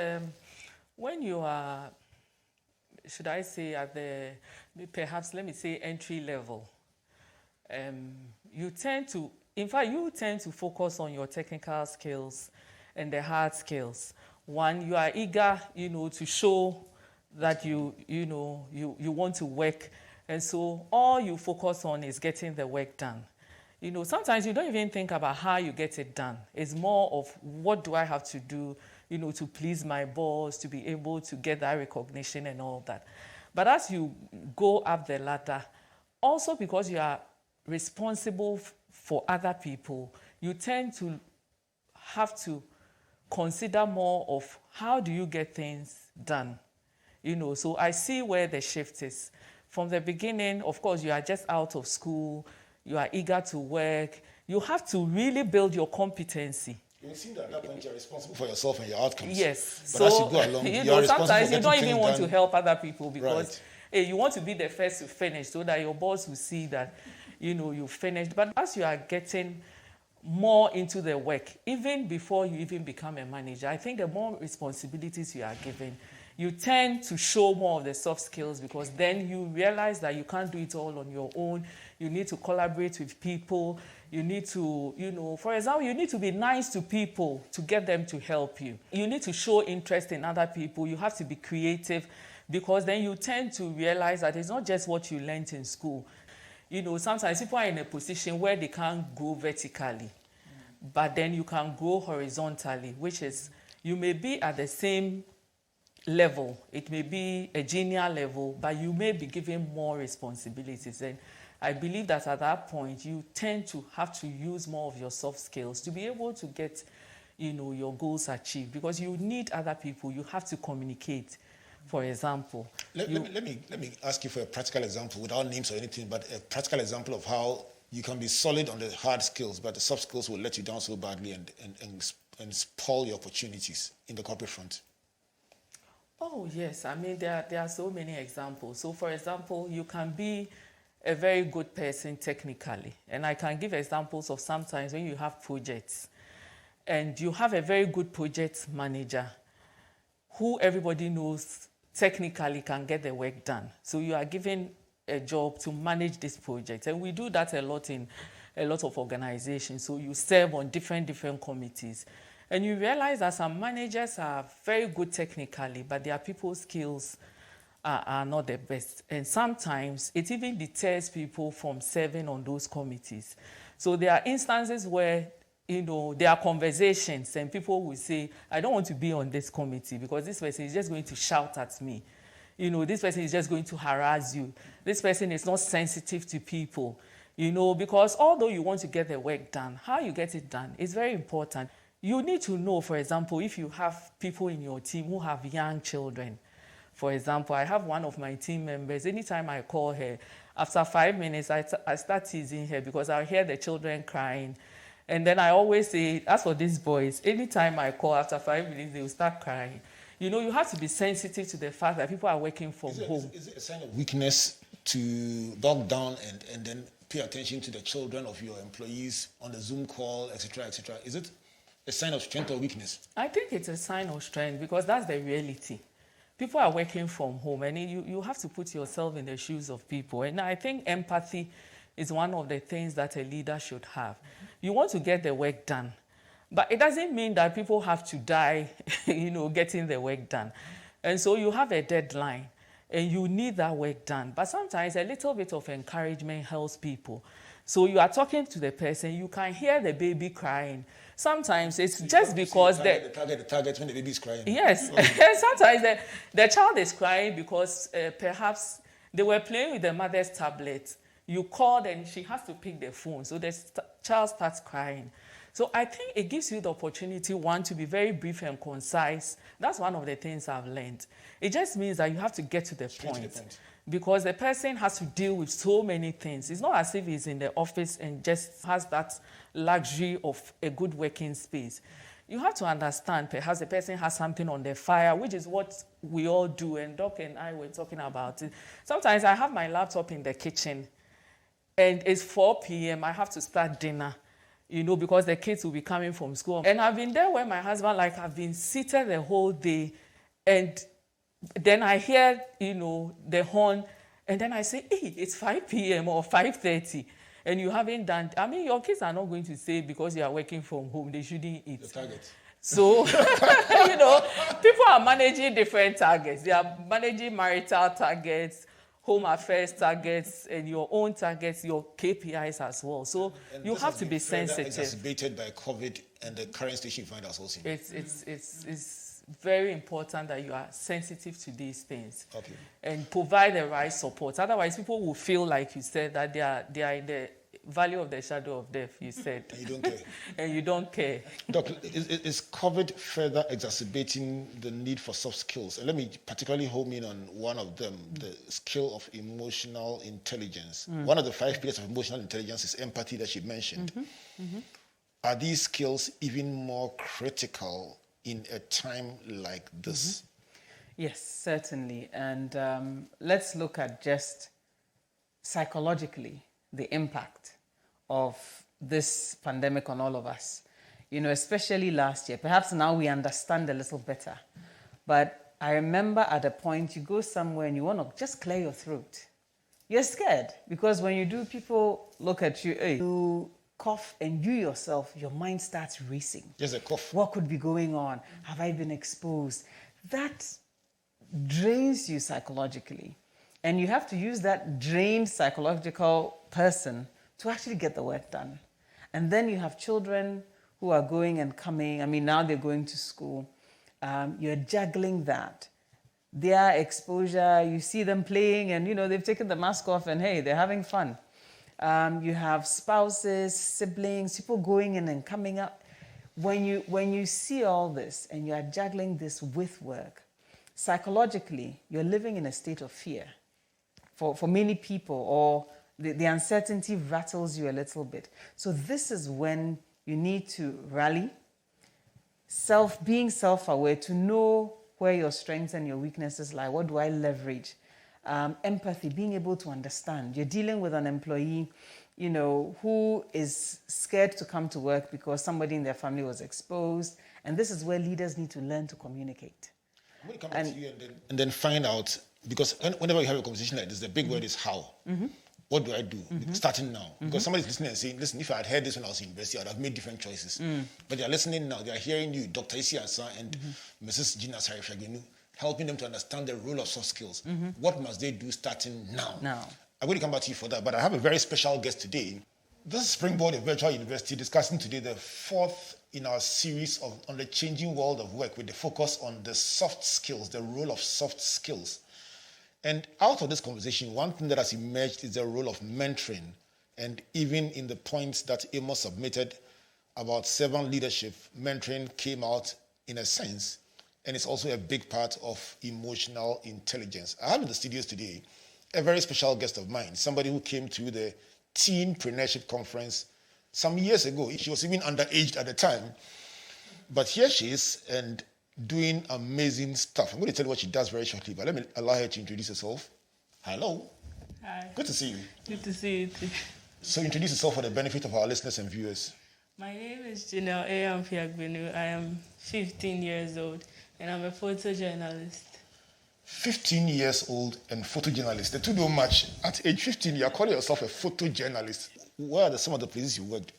Speaker 1: when you are, should I say, at the, perhaps let me say, entry level, you tend to, in fact, you tend to focus on your technical skills and the hard skills. One, you are eager, to show that you want to work. And so all you focus on is getting the work done. Sometimes you don't even think about how you get it done. It's more of what do I have to do, to please my boss, to be able to get that recognition and all that. But as you go up the ladder, also because you are responsible for other people, you tend to have to consider more of how do you get things done. So I see where the shift is. From the beginning, of course, you are just out of school, you are eager to work, you have to really build your competency.
Speaker 2: It seems that at that point you're responsible for yourself and your outcomes.
Speaker 1: Yes.
Speaker 2: But as you go along, you're responsible
Speaker 1: sometimes
Speaker 2: for
Speaker 1: you don't
Speaker 2: getting
Speaker 1: even want
Speaker 2: things
Speaker 1: to
Speaker 2: done.
Speaker 1: help other people because
Speaker 2: Right.
Speaker 1: hey, you want to be the first to finish so that your boss will see that, you finished. But as you are getting more into the work, even before you even become a manager, I think the more responsibilities you are given, you tend to show more of the soft skills because then you realize that you can't do it all on your own. You need to collaborate with people. You need to, for example, you need to be nice to people to get them to help you. You need to show interest in other people. You have to be creative because then you tend to realize that it's not just what you learned in school. Sometimes people are in a position where they can't grow vertically, but then you can grow horizontally, which is you may be at the same level, it may be a junior level, but you may be given more responsibilities. And I believe that at that point, you tend to have to use more of your soft skills to be able to get, your goals achieved because you need other people. You have to communicate, for example.
Speaker 2: Let me ask you for a practical example without names or anything, but a practical example of how you can be solid on the hard skills, but the soft skills will let you down so badly and spoil your opportunities in the corporate front.
Speaker 1: Oh, yes. I mean, there are so many examples. So, for example, you can be a very good person technically. And I can give examples of sometimes when you have projects and you have a very good project manager who everybody knows technically can get the work done. So you are given a job to manage this project. And we do that a lot in a lot of organizations. So you serve on different committees. And you realize that some managers are very good technically, but their people skills are not the best. And sometimes it even deters people from serving on those committees. So there are instances where, there are conversations and people will say, I don't want to be on this committee because this person is just going to shout at me. This person is just going to harass you. This person is not sensitive to people, because although you want to get the work done, how you get it done is very important. You need to know, for example, if you have people in your team who have young children. For example, I have one of my team members, anytime I call her, after 5 minutes, I start teasing her because I hear the children crying. And then I always say, as for these boys, anytime I call after 5 minutes, they will start crying. You have to be sensitive to the fact that people are working from home.
Speaker 2: Is it a sign of weakness to log down and then pay attention to the children of your employees on the Zoom call, etc., etc.? Is it a sign of strength or weakness?
Speaker 1: I think it's a sign of strength because that's the reality. People are working from home and you have to put yourself in the shoes of people. And I think empathy is one of the things that a leader should have. You want to get the work done, but it doesn't mean that people have to die, getting the work done. And so you have a deadline and you need that work done. But sometimes a little bit of encouragement helps people. So you are talking to the person, you can hear the baby crying. Sometimes it's just because
Speaker 2: the target when the baby is crying.
Speaker 1: Yes. Sometimes the child is crying because perhaps they were playing with the mother's tablet. You called and she has to pick the phone. So the child starts crying. So I think it gives you the opportunity, one, to be very brief and concise. That's one of the things I've learned. It just means that you have to get to the point. Because the person has to deal with so many things. It's not as if he's in the office and just has that luxury of a good working space. You have to understand, perhaps the person has something on the fire, which is what we all do, and Doc and I were talking about it. Sometimes I have my laptop in the kitchen, and it's 4 p.m., I have to start dinner, you know, because the kids will be coming from school. And I've been there where my husband, like, I've been seated the whole day, and then I hear, you know, the horn, and then I say, hey, it's 5 p.m. or 5:30. And you haven't done, I mean, your kids are not going to say because you are working from home, they shouldn't eat.
Speaker 2: The target.
Speaker 1: So, you know, people are managing different targets. They are managing marital targets, home affairs targets, and your own targets, your KPIs as well. So and you have to be sensitive.
Speaker 2: Exacerbated by COVID and the current station you find ourselves in.
Speaker 1: It's very important that you are sensitive to these things,
Speaker 2: okay,
Speaker 1: and provide the right support. Otherwise, people will feel, like you said, that they are in the value of the shadow of death, you said.
Speaker 2: And you don't care.
Speaker 1: And you don't care.
Speaker 2: Doctor, is COVID further exacerbating the need for soft skills? And let me particularly home in on one of them, the skill of emotional intelligence. One of the 5 pillars of emotional intelligence is empathy that she mentioned. Are these skills even more critical in a time like this?
Speaker 3: Yes, certainly. And let's look at just psychologically the impact of this pandemic on all of us. You know, especially last year. Perhaps now we understand a little better. But I remember at a point you go somewhere and you want to just clear your throat. You're scared because when you do, people look at you, hey, you cough, and you yourself, your mind starts racing.
Speaker 2: Just a cough.
Speaker 3: What could be going on? Have I been exposed? That drains you psychologically. And you have to use that drained psychological person to actually get the work done. And then you have children who are going and coming. I mean, now they're going to school. You're juggling that. Their exposure, you see them playing and, you know, they've taken the mask off and, hey, they're having fun. You have spouses, siblings, people going in and coming up. When you see all this and you are juggling this with work, psychologically, you're living in a state of fear. For many people, or the uncertainty rattles you a little bit. So this is when you need to rally, being self-aware, to know where your strengths and your weaknesses lie. What do I leverage? Empathy, being able to understand. You're dealing with an employee, you know, who is scared to come to work because somebody in their family was exposed. And this is where leaders need to learn to communicate.
Speaker 2: I'm going to come back to you and then find out, because whenever you have a conversation like this, the big word is how. What do I do? Starting now. Because somebody's listening and saying, listen, if I had heard this when I was in university, I would have made different choices. But they're listening now. They're hearing you, Dr. Esi Ansah and Mrs. Georgina Asare Fiagbenu, helping them to understand the role of soft skills. What must they do starting now? I'm going to come back to you for that, but I have a very special guest today. This is Springboard, a virtual university, discussing today the fourth in our series on the changing world of work, with the focus on the soft skills, the role of soft skills. And out of this conversation, one thing that has emerged is the role of mentoring. And even in the points that Amos submitted about servant leadership, mentoring came out in a sense, and it's also a big part of emotional intelligence. I have in the studios today a very special guest of mine, somebody who came to the Teenpreneurship Conference some years ago. She was even underaged at the time. But here she is, and doing amazing stuff. I'm going to tell you what she does very shortly, but let me allow her to introduce herself. Hello.
Speaker 7: Hi.
Speaker 2: Good to see you.
Speaker 7: Good to see you too.
Speaker 2: So introduce yourself for the benefit of our listeners and viewers.
Speaker 7: My name is Georgina Asare Fiagbenu. I am 15 years old and I'm a photojournalist.
Speaker 2: 15 years old and photojournalist. The two don't match. At age 15, you are calling yourself a photojournalist. Where are some of the places you worked?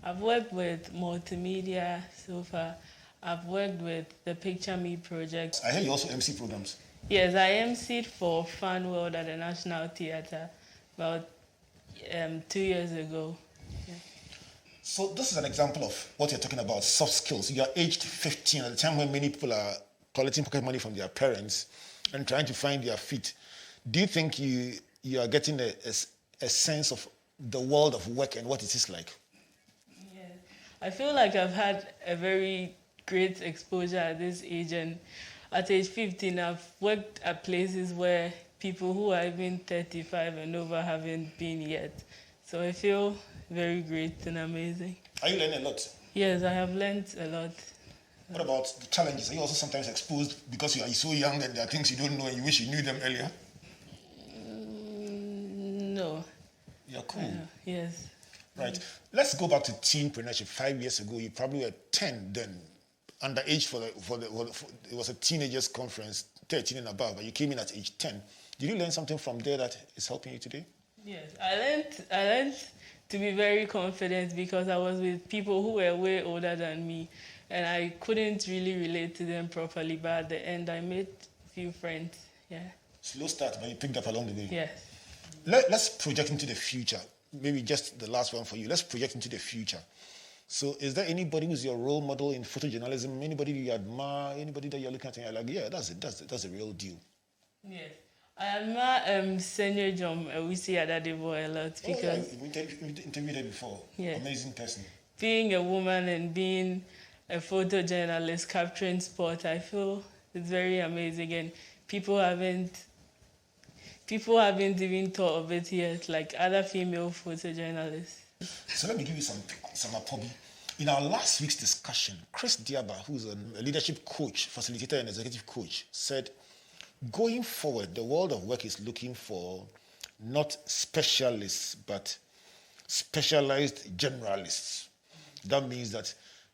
Speaker 7: I've worked with multimedia so far. I've worked with the Picture Me project.
Speaker 2: I hear you also MC programs.
Speaker 7: Yes, I emceed for Fun World at the National Theatre about 2 years ago. Yeah.
Speaker 2: So this is an example of what you're talking about, soft skills. You are aged 15 at the time when many people are collecting pocket money from their parents and trying to find their feet. Do you think you are getting a sense of the world of work and what it is like?
Speaker 7: Yeah. I feel like I've had a very great exposure at this age, and at age 15, I've worked at places where people who are even 35 and over haven't been yet. So I feel very great and amazing.
Speaker 2: Are you learning a lot?
Speaker 7: Yes, I have learned a lot.
Speaker 2: What about the challenges? Are you also sometimes exposed because you are so young and there are things you don't know and you wish you knew them earlier?
Speaker 7: No.
Speaker 2: You're cool.
Speaker 7: Yes.
Speaker 2: Right. Let's go back to teenpreneurship. 5 years ago, you probably were 10 then, underage it was a teenagers conference, 13 and above, but you came in at age 10. Did you learn something from there that is helping you today?
Speaker 7: Yes, I learned to be very confident because I was with people who were way older than me, and I couldn't really relate to them properly. But at the end, I made a few friends. Yeah.
Speaker 2: Slow start, but you picked up along the way.
Speaker 7: Yes.
Speaker 2: Let's project into the future. Maybe just the last one for you. Let's project into the future. So is there anybody who's your role model in photojournalism? Anybody you admire? Anybody that you're looking at and you're like, yeah, that's it. That's a real deal.
Speaker 7: Yes. I admire Senior John Ewisi Adadebo a lot because...
Speaker 2: we interviewed her before.
Speaker 7: Yes.
Speaker 2: Amazing person.
Speaker 7: Being a woman and being a photojournalist capturing sport, I feel it's very amazing, and people haven't even thought of it yet, like other female photojournalists.
Speaker 2: So let me give you some apobi. In our last week's discussion, Chris Diaba, who's a leadership coach, facilitator and executive coach, said, going forward, the world of work is looking for not specialists, but specialized generalists. That means that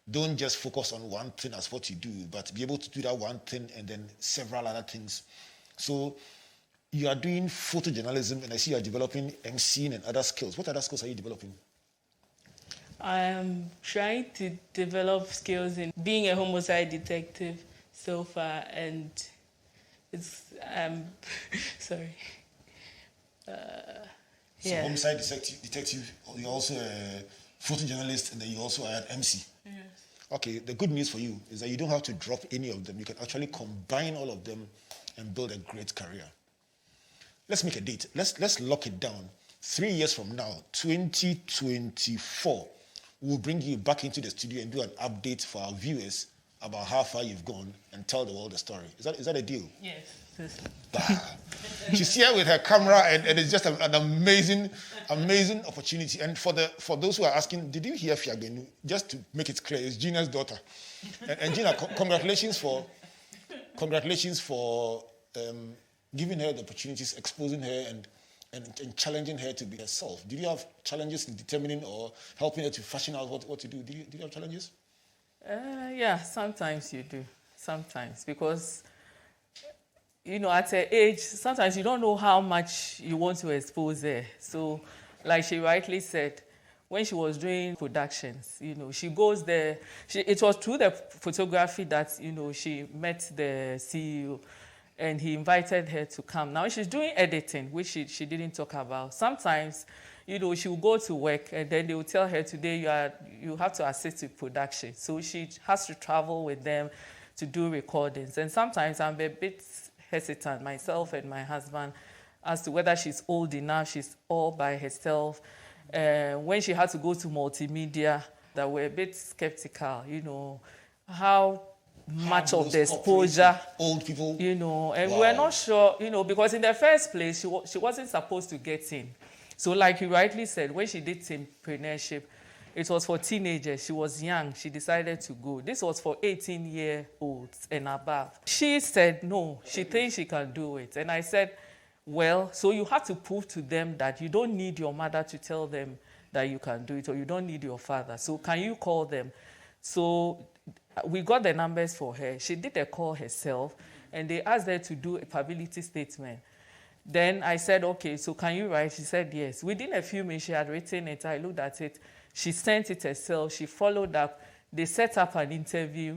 Speaker 2: don't just focus on one thing as what you do, but be able to do that one thing and then several other things. So you are doing photojournalism, and I see you are developing MCing and other skills. What other skills are you developing?
Speaker 7: I am trying to develop skills in being a homicide detective so far, and it's sorry.
Speaker 2: So homicide detective, you're also a photojournalist, and then you also are an MC.
Speaker 7: Yes.
Speaker 2: Okay, the good news for you is that you don't have to drop any of them. You can actually combine all of them and build a great career. Let's make a date. Let's lock it down. 3 years from now, 2024, we'll bring you back into the studio and do an update for our viewers about how far you've gone and tell the world the story. Is that a deal?
Speaker 7: Yes.
Speaker 2: She's here with her camera, and it's just an amazing opportunity. And for those who are asking, did you hear Fiagbenu? Just to make it clear, it's Gina's daughter. And Gina, congratulations for giving her the opportunities, exposing her, and challenging her to be herself. Did you have challenges in determining or helping her to fashion out what to do? Did you have challenges?
Speaker 1: Yeah, sometimes you do. Sometimes, because at her age, sometimes you don't know how much you want to expose her. So, like she rightly said, when she was doing productions, she goes there. It was through the photography that, she met the CEO, and he invited her to come. Now she's doing editing, which she didn't talk about. Sometimes, she will go to work, and then they will tell her, today you have to assist with production. So she has to travel with them to do recordings. And sometimes I'm a bit hesitant, myself and my husband, as to whether she's old enough, she's all by herself. When she had to go to multimedia, that we're a bit skeptical, how much of the exposure,
Speaker 2: old people,
Speaker 1: and
Speaker 2: wow.
Speaker 1: We're not sure, because in the first place, she wasn't supposed to get in. So like you rightly said, when she did teenpreneurship, it was for teenagers. She was young. She decided to go. This was for 18-year-olds and above. She said no. She thinks she can do it. And I said, well, so you have to prove to them that you don't need your mother to tell them that you can do it, or you don't need your father. So can you call them? So we got the numbers for her. She did a call herself, and they asked her to do a publicity statement. Then I said, okay, so can you write? She said yes. Within a few minutes, she had written it. I looked at it. She sent it herself. She followed up. They set up an interview.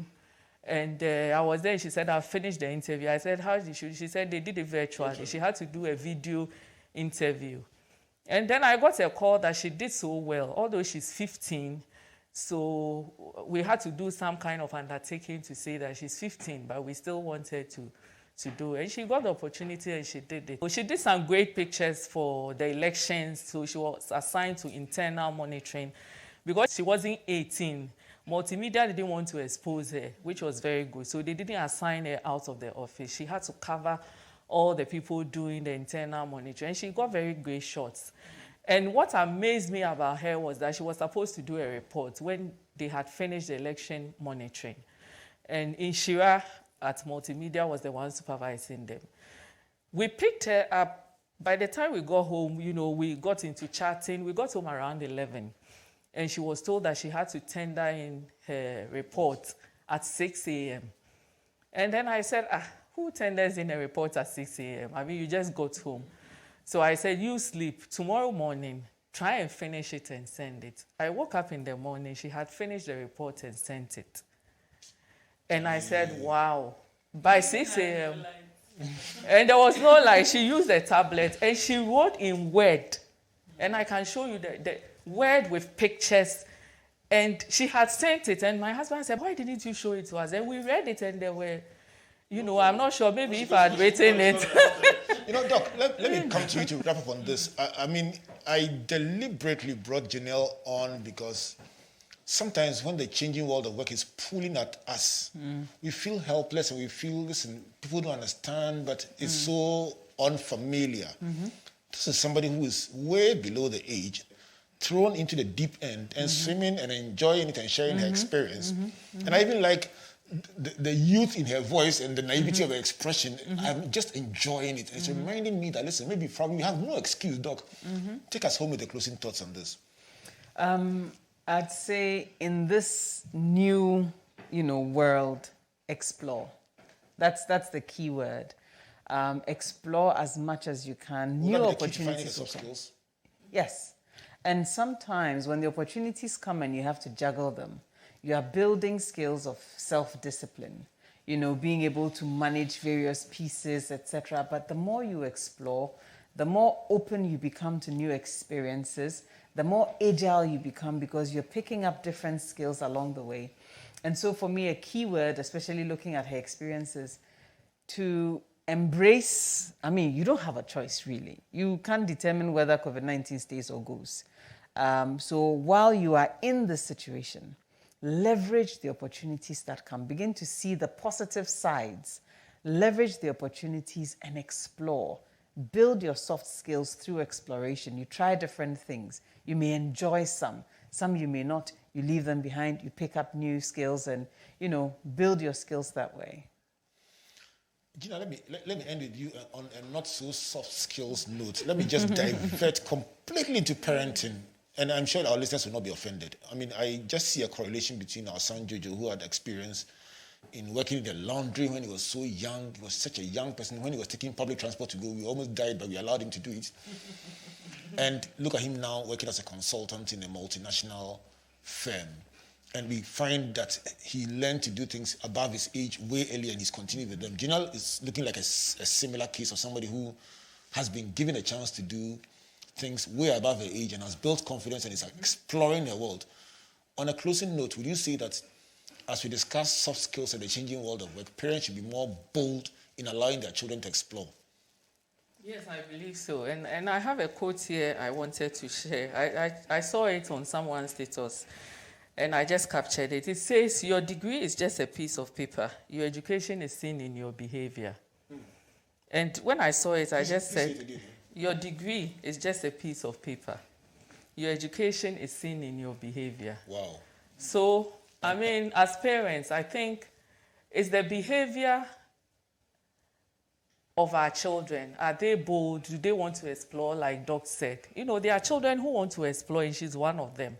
Speaker 1: And I was there. She said, I've finished the interview. I said, how did she? She said, they did it virtually. She had to do a video interview. And then I got a call that she did so well, although she's 15. So we had to do some kind of undertaking to say that she's 15, but we still wanted to do it. And she got the opportunity and she did it. So she did some great pictures for the elections. So she was assigned to internal monitoring because she wasn't 18. Multimedia didn't want to expose her, which was very good. So they didn't assign her out of the office. She had to cover all the people doing the internal monitoring. And she got very great shots. And what amazed me about her was that she was supposed to do a report when they had finished the election monitoring. And Inshira at Multimedia was the one supervising them. We picked her up. By the time we got home, you know, we got into chatting. We got home around 11. And she was told that she had to tender in her report at 6 a.m. And then I said, who tenders in a report at 6 a.m.? I mean, you just got home. So I said, you sleep. Tomorrow morning, try and finish it and send it. I woke up in the morning. She had finished the report and sent it. And I said, wow. By 6 a.m. And there was no light. She used a tablet and she wrote in Word. And I can show you the Word with pictures. And she had sent it. And my husband said, why didn't you show it to us? And we read it and there were, you know, I'm not sure, maybe if I had written it.
Speaker 2: You know, Doc, let me come to you to wrap up on this. I mean, I deliberately brought Janelle on because sometimes when the changing world of work is pulling at us, we feel helpless and we feel, listen, people don't understand, but it's so unfamiliar. This is somebody who is way below the age, thrown into the deep end and swimming and enjoying it and sharing her experience. And I even like the youth in her voice and the naivety of her expression. I'm just enjoying it. It's reminding me that, listen, maybe probably we have no excuse, Doc. Take us home with the closing thoughts on this.
Speaker 3: I'd say in this new, world, explore. That's the key word. Explore as much as you can. New opportunities.
Speaker 2: Soft skills?
Speaker 3: Yes. And sometimes when the opportunities come and you have to juggle them, you are building skills of self-discipline, being able to manage various pieces, etc. But the more you explore, the more open you become to new experiences, the more agile you become because you're picking up different skills along the way. And so for me, a key word, especially looking at her experiences, to embrace, you don't have a choice really. You can't determine whether COVID-19 stays or goes. So while you are in this situation, leverage the opportunities that come. Begin to see the positive sides. Leverage the opportunities and explore. Build your soft skills through exploration. You try different things. You may enjoy some you may not. You leave them behind. You pick up new skills and, build your skills that way.
Speaker 2: Gina, let me end with you on a not so soft skills note. Let me just divert completely into parenting. And I'm sure our listeners will not be offended. I just see a correlation between our son Jojo, who had experience in working in the laundry when he was so young. He was such a young person. When he was taking public transport to go, we almost died, but we allowed him to do it. And look at him now working as a consultant in a multinational firm. And we find that he learned to do things above his age way earlier, and he's continuing with them. Janelle is looking like a similar case of somebody who has been given a chance to do things way above her age and has built confidence and is exploring the world. On a closing note, would you say that as we discuss soft skills in the changing world of work, parents should be more bold in allowing their children to explore?
Speaker 1: Yes, I believe so. And I have a quote here I wanted to share. I saw it on someone's status and I just captured it. It says, your degree is just a piece of paper. Your education is seen in your behavior. And when I saw it, I just said, your degree is just a piece of paper. Your education is seen in your behavior.
Speaker 2: Wow.
Speaker 1: So, as parents, I think it's the behavior of our children. Are they bold? Do they want to explore, like Doc said? There are children who want to explore, and she's one of them.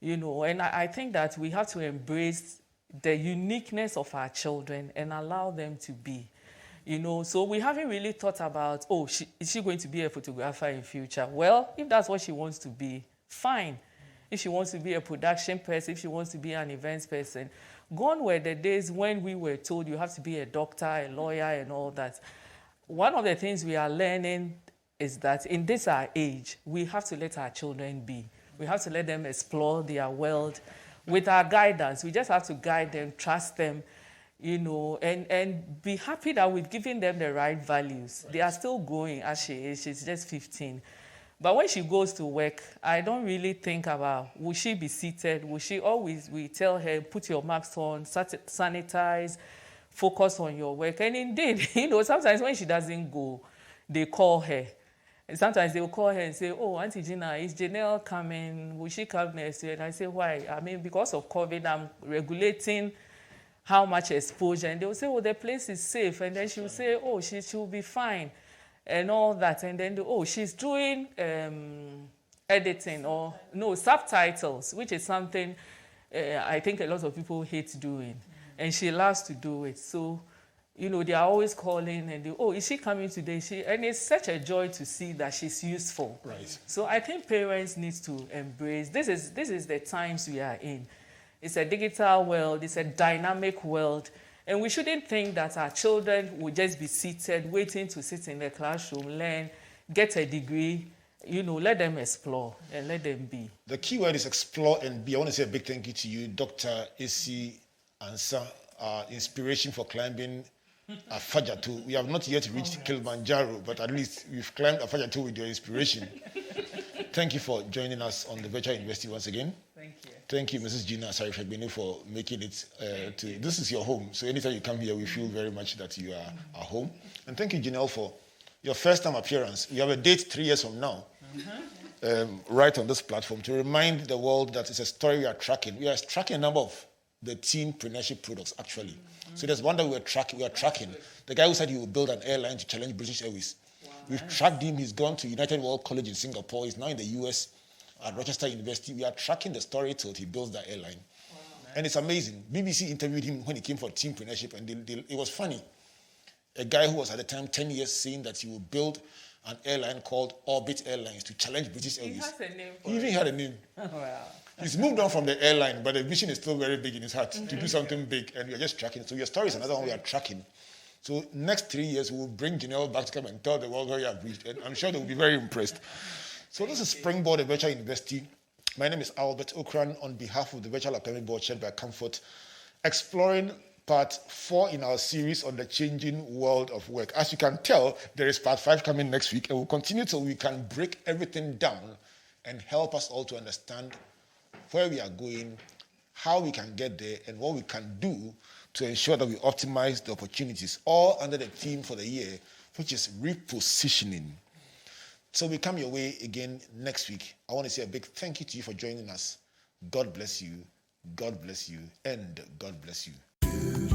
Speaker 1: And I think that we have to embrace the uniqueness of our children and allow them to be. So we haven't really thought about, is she going to be a photographer in future? Well, if that's what she wants to be, fine. If she wants to be a production person, if she wants to be an events person, gone were the days when we were told you have to be a doctor, a lawyer, and all that. One of the things we are learning is that in this our age, we have to let our children be. We have to let them explore their world with our guidance. We just have to guide them, trust them, and be happy that we've given them the right values. Right. They are still growing as she is. She's just 15. But when she goes to work, I don't really think about, will she be seated? Will she always, we tell her, put your mask on, sanitize, focus on your work. And indeed, sometimes when she doesn't go, they call her. And sometimes they will call her and say, oh, Auntie Gina, is Janelle coming? Will she come next year? And I say, why? I mean, because of COVID, I'm regulating how much exposure. And they will say, oh, the place is safe. And then she will say, oh, she will be fine. And all that. And then, she's doing editing or, subtitles, which is something I think a lot of people hate doing. And she loves to do it. So, they are always calling and is she coming today? And it's such a joy to see that she's useful.
Speaker 2: Right.
Speaker 1: So I think parents need to embrace, this is the times we are in. It's a digital world, it's a dynamic world. And we shouldn't think that our children will just be seated, waiting to sit in the classroom, learn, get a degree. Let them explore and let them be.
Speaker 2: The key word is explore and be. I want to say a big thank you to you, Dr. Esi Ansah, inspiration for climbing Afajatu. We have not yet reached Kilimanjaro, but at least we've climbed Afajatu with your inspiration. Thank you for joining us on the Virtual University once again.
Speaker 3: Thank you.
Speaker 2: Thank you, Mrs. Georgina Asare Fiagbenu, for making it to. This is your home, so anytime you come here, we feel very much that you are at home. And thank you, Janelle, for your first time appearance. We have a date 3 years from now, right on this platform, to remind the world that it's a story we are tracking. We are tracking a number of the teenpreneurship products, actually. So there's one that we are tracking. The guy who said he would build an airline to challenge British Airways. We've tracked him. He's gone to United World College in Singapore. He's now in the US at Rochester University. We are tracking the story till he builds that airline. Wow. And it's amazing. BBC interviewed him when he came for teenpreneurship, and it was funny. A guy who was at the time 10 years saying that he would build an airline called Orbit Airlines to challenge British Airways.
Speaker 1: He has a name for
Speaker 2: He even had a name.
Speaker 3: Wow.
Speaker 2: He's moved on from the airline, but the vision is still very big in his heart to do something big, and we're just tracking. So your story is another one we are tracking. So next 3 years, we will bring Janelle back to come and tell the world where you have reached, and I'm sure they will be very impressed. So this is Springboard, a virtual university. My name is Albert Ocran, on behalf of the Virtual Academic Board, chaired by Comfort, exploring part 4 in our series on the changing world of work. As you can tell, there is part 5 coming next week, and we'll continue till we can break everything down and help us all to understand where we are going, how we can get there, and what we can do to ensure that we optimize the opportunities, all under the theme for the year, which is repositioning. So we come your way again next week. I want to say a big thank you to you for joining us. God bless you, and God bless you.